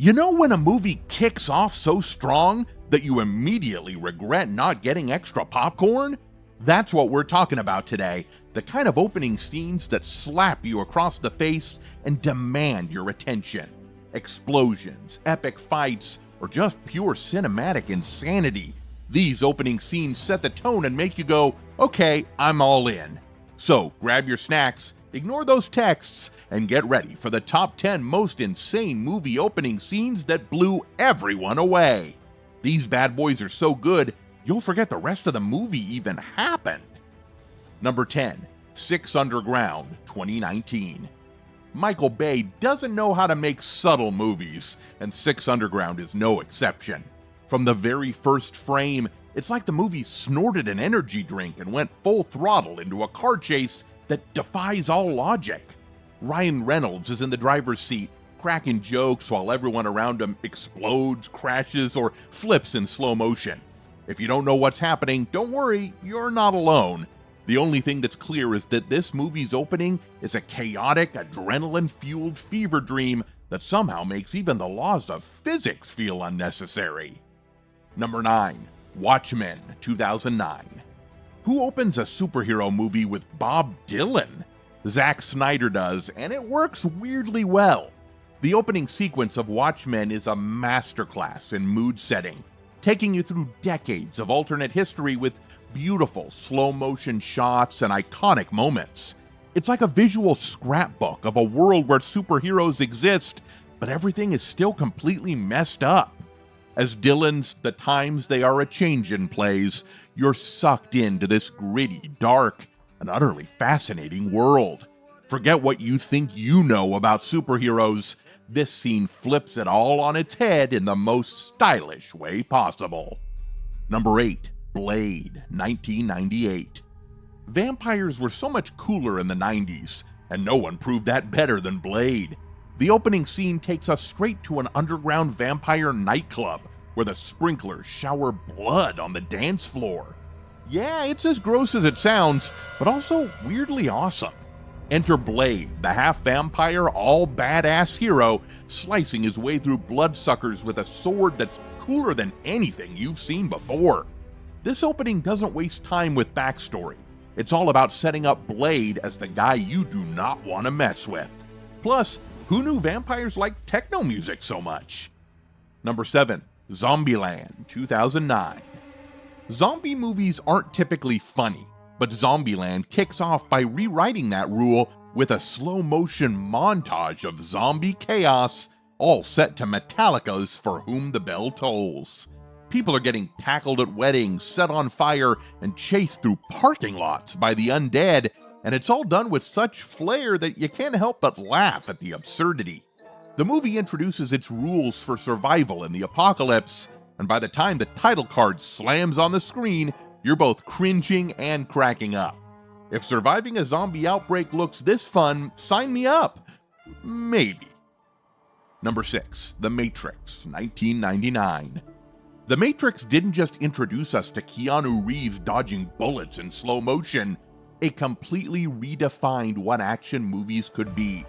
You know when a movie kicks off so strong that you immediately regret not getting extra popcorn? That's what we're talking about today, the kind of opening scenes that slap you across the face and demand your attention. Explosions, epic fights, or just pure cinematic insanity. These opening scenes set the tone and make you go, okay, I'm all in. So grab your snacks, ignore those texts, and get ready for the top 10 most insane movie opening scenes that blew everyone away. These bad boys are so good, you'll forget the rest of the movie even happened. Number 10, 6 Underground, 2019. Michael Bay doesn't know how to make subtle movies, and 6 Underground is no exception. From the very first frame, it's like the movie snorted an energy drink and went full throttle into a car chase that defies all logic. Ryan Reynolds is in the driver's seat, cracking jokes while everyone around him explodes, crashes, or flips in slow motion. If you don't know what's happening, don't worry, you're not alone. The only thing that's clear is that this movie's opening is a chaotic, adrenaline-fueled fever dream that somehow makes even the laws of physics feel unnecessary. Number 9, Watchmen, 2009. Who opens a superhero movie with Bob Dylan? Zack Snyder does, and it works weirdly well. The opening sequence of Watchmen is a masterclass in mood setting, taking you through decades of alternate history with beautiful slow-motion shots and iconic moments. It's like a visual scrapbook of a world where superheroes exist, but everything is still completely messed up. As Dylan's The Times They Are A-Changin' plays, you're sucked into this gritty, dark, and utterly fascinating world. Forget what you think you know about superheroes. This scene flips it all on its head in the most stylish way possible. Number 8, Blade, 1998. Vampires were so much cooler in the 90s, and no one proved that better than Blade. The opening scene takes us straight to an underground vampire nightclub where the sprinklers shower blood on the dance floor. Yeah, it's as gross as it sounds, but also weirdly awesome. Enter Blade, the half-vampire, all-badass hero, slicing his way through bloodsuckers with a sword that's cooler than anything you've seen before. This opening doesn't waste time with backstory. It's all about setting up Blade as the guy you do not want to mess with. Plus, who knew vampires liked techno music so much? Number 7, Zombieland, 2009. Zombie movies aren't typically funny, but Zombieland kicks off by rewriting that rule with a slow-motion montage of zombie chaos, all set to Metallica's For Whom the Bell Tolls. People are getting tackled at weddings, set on fire, and chased through parking lots by the undead, and it's all done with such flair that you can't help but laugh at the absurdity. The movie introduces its rules for survival in the apocalypse, and by the time the title card slams on the screen, you're both cringing and cracking up. If surviving a zombie outbreak looks this fun, sign me up. Maybe. Number 6, TheMatrix, 1999. The Matrix didn't just introduce us to Keanu Reeves dodging bullets in slow motion, it completely redefined what action movies could be.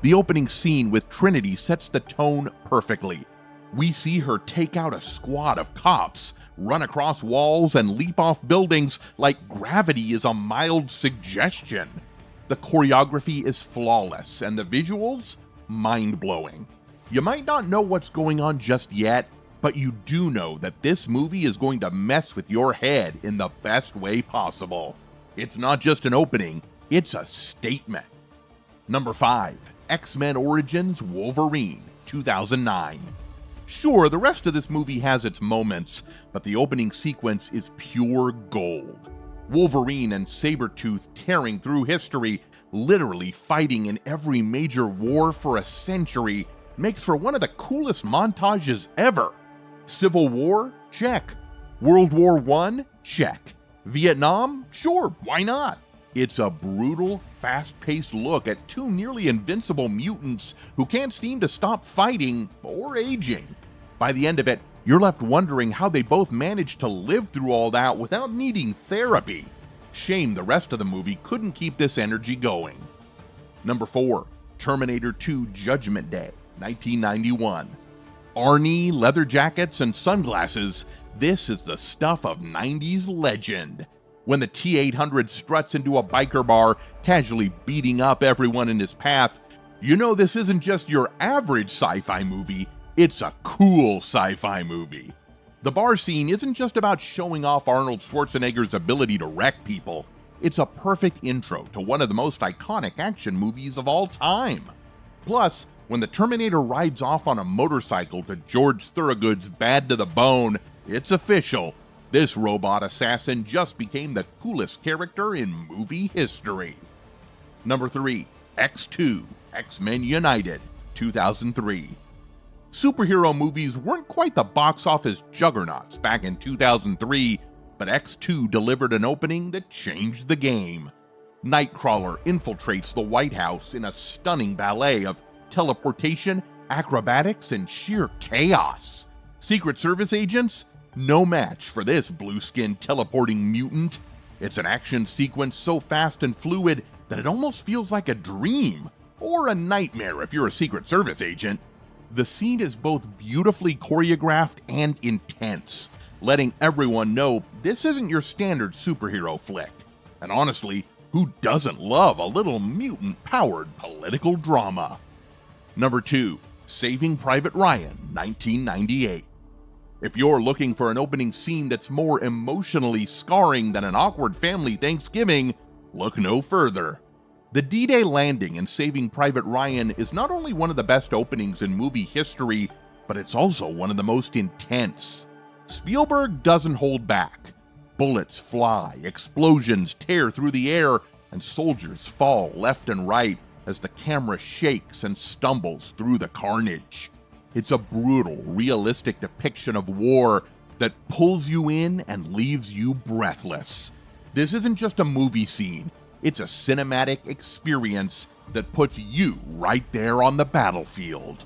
The opening scene with Trinity sets the tone perfectly. We see her take out a squad of cops, run across walls, and leap off buildings like gravity is a mild suggestion. The choreography is flawless, and the visuals, mind-blowing. You might not know what's going on just yet, but you do know that this movie is going to mess with your head in the best way possible. It's not just an opening, it's a statement. Number 5, X-Men Origins Wolverine, 2009. Sure, the rest of this movie has its moments, but the opening sequence is pure gold. Wolverine and Sabretooth tearing through history, literally fighting in every major war for a century, makes for one of the coolest montages ever. Civil War? Check. World War I? Check. Vietnam? Sure, why not? It's a brutal, fast-paced look at two nearly invincible mutants who can't seem to stop fighting or aging. By the end of it, you're left wondering how they both managed to live through all that without needing therapy. Shame the rest of the movie couldn't keep this energy going. Number 4, Terminator 2 Judgment Day, 1991. Arnie, leather jackets, and sunglasses, this is the stuff of 90s legend. When the T-800 struts into a biker bar, casually beating up everyone in his path, you know this isn't just your average sci-fi movie, it's a cool sci-fi movie. The bar scene isn't just about showing off Arnold Schwarzenegger's ability to wreck people, it's a perfect intro to one of the most iconic action movies of all time. Plus, when the Terminator rides off on a motorcycle to George Thorogood's Bad to the Bone, it's official. This robot assassin just became the coolest character in movie history. Number 3. X2, XMen United, 2003. Superhero movies weren't quite the box office juggernauts back in 2003, but X2 delivered an opening that changed the game. Nightcrawler infiltrates the White House in a stunning ballet of teleportation, acrobatics, and sheer chaos. Secret Service agents? No match for this blue-skinned teleporting mutant. It's an action sequence so fast and fluid that it almost feels like a dream, or a nightmare if you're a Secret Service agent. The scene is both beautifully choreographed and intense, letting everyone know this isn't your standard superhero flick. And honestly, who doesn't love a little mutant-powered political drama? Number 2. Saving Private Ryan, 1998. If you're looking for an opening scene that's more emotionally scarring than an awkward family Thanksgiving, look no further. The D-Day landing in Saving Private Ryan is not only one of the best openings in movie history, but it's also one of the most intense. Spielberg doesn't hold back. Bullets fly, explosions tear through the air, and soldiers fall left and right as the camera shakes and stumbles through the carnage. It's a brutal, realistic depiction of war that pulls you in and leaves you breathless. This isn't just a movie scene, it's a cinematic experience that puts you right there on the battlefield.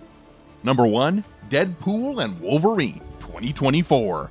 Number 1, Deadpool and Wolverine, 2024.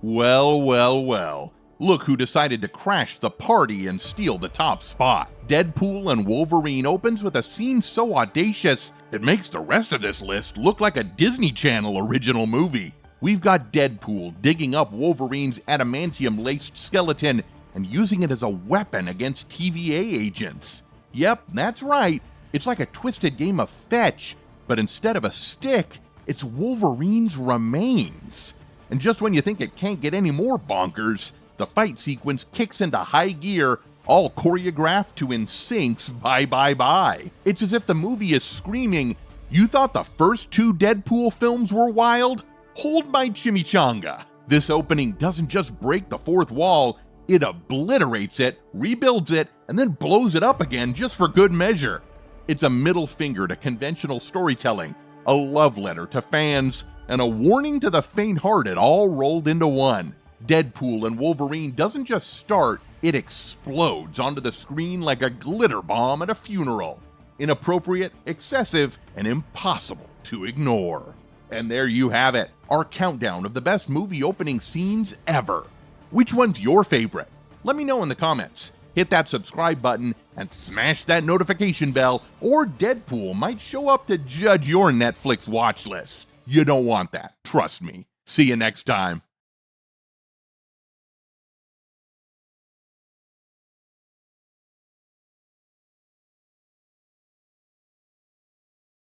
Well. Look who decided to crash the party and steal the top spot. Deadpool and Wolverine opens with a scene so audacious, it makes the rest of this list look like a Disney Channel original movie. We've got Deadpool digging up Wolverine's adamantium-laced skeleton and using it as a weapon against TVA agents. Yep, that's right. It's like a twisted game of fetch, but instead of a stick, it's Wolverine's remains. And just when you think it can't get any more bonkers, the fight sequence kicks into high gear, all choreographed to NSYNC's Bye Bye Bye. It's as if the movie is screaming, "You thought the first 2 Deadpool films were wild? Hold my chimichanga." This opening doesn't just break the fourth wall, it obliterates it, rebuilds it, and then blows it up again just for good measure. It's a middle finger to conventional storytelling, a love letter to fans, and a warning to the faint-hearted all rolled into one. Deadpool and Wolverine doesn't just start, it explodes onto the screen like a glitter bomb at a funeral. Inappropriate, excessive, and impossible to ignore. And there you have it, our countdown of the best movie opening scenes ever. Which one's your favorite? Let me know in the comments. Hit that subscribe button and smash that notification bell, or Deadpool might show up to judge your Netflix watch list. You don't want that, trust me. See you next time.